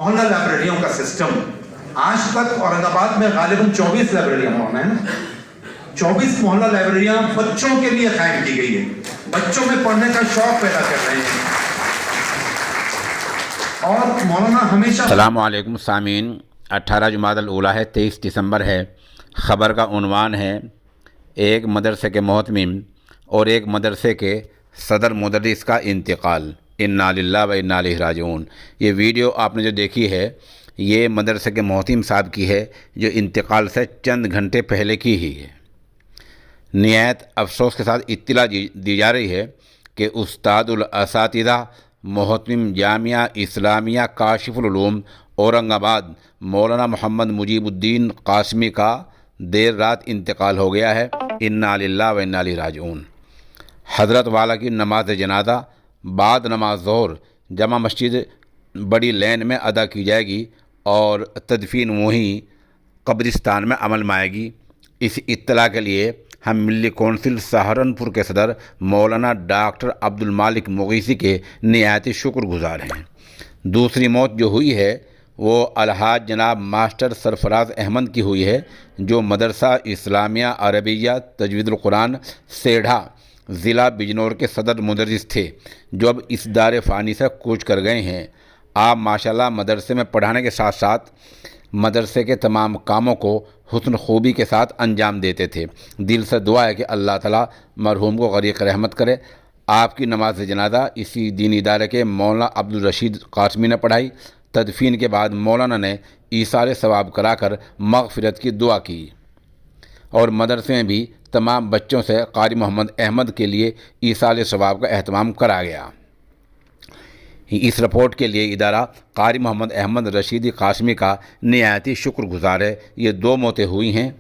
محلہ لائبریریوں کا سسٹم آج تک اورنگ میں غالباً 24 لائبریریاں مولانا ہیں 24 محلہ لائبریریاں بچوں کے لیے قائم کی گئی ہے، بچوں میں پڑھنے کا شوق پیدا کر رہے ہیں۔ اور مولانا ہمیشہ السلام علیکم سامعین، 18 جمادی الاولیٰ ہے، 23 دسمبر ہے۔ خبر کا عنوان ہے ایک مدرسے کے محتمم اور ایک مدرسے کے صدر مدرس کا انتقال، انا للہ و انا الیہ راجعون۔ یہ ویڈیو آپ نے جو دیکھی ہے یہ مدرسے کے محتمم صاحب کی ہے جو انتقال سے چند گھنٹے پہلے کی ہی ہے۔ نہایت افسوس کے ساتھ اطلاع دی جا رہی ہے کہ استاد الاساتذہ محتمم جامعہ اسلامیہ کاشف العلوم اورنگ آباد مولانا محمد مجیب الدین قاسمی کا دیر رات انتقال ہو گیا ہے، انا للہ و انا الیہ راجعون۔ حضرت والا کی نماز جنازہ بعد نماز ظہر جامع مسجد بڑی لین میں ادا کی جائے گی اور تدفین وہیں قبرستان میں عمل میں آئے گی۔ اس اطلاع کے لیے ہم ملی کونسل سہارنپور کے صدر مولانا ڈاکٹر عبد المالک مغیثی کے نہایت شکر گزار ہیں۔ دوسری موت جو ہوئی ہے وہ الحاج جناب ماسٹر سرفراز احمد کی ہوئی ہے جو مدرسہ اسلامیہ عربیہ تجوید القرآن سیڑھا ضلع بجنور کے صدر مدرس تھے، جو اب اس دار فانی سے کوچ کر گئے ہیں۔ آپ ماشاءاللہ مدرسے میں پڑھانے کے ساتھ ساتھ مدرسے کے تمام کاموں کو حسن خوبی کے ساتھ انجام دیتے تھے۔ دل سے دعا ہے کہ اللہ تعالیٰ مرحوم کو غریق رحمت کرے۔ آپ کی نماز جنازہ اسی دینی ادارے کے مولانا عبدالرشید قاسمی نے پڑھائی۔ تدفین کے بعد مولانا نے ایثار ثواب کرا کر مغفرت کی دعا کی اور مدرسے میں بھی تمام بچوں سے قاری محمد احمد کے لیے ایثار ثواب کا اہتمام کرا گیا۔ اس رپورٹ کے لیے ادارہ قاری محمد احمد رشیدی قاسمی کا نہایت ہی شکر گزار ہے۔ یہ دو موتیں ہوئی ہیں،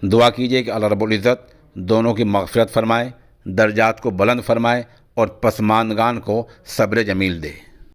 دعا کیجیے کہ اللہ رب العزت دونوں کی مغفرت فرمائے، درجات کو بلند فرمائے اور پسماندگان کو صبر جمیل دے۔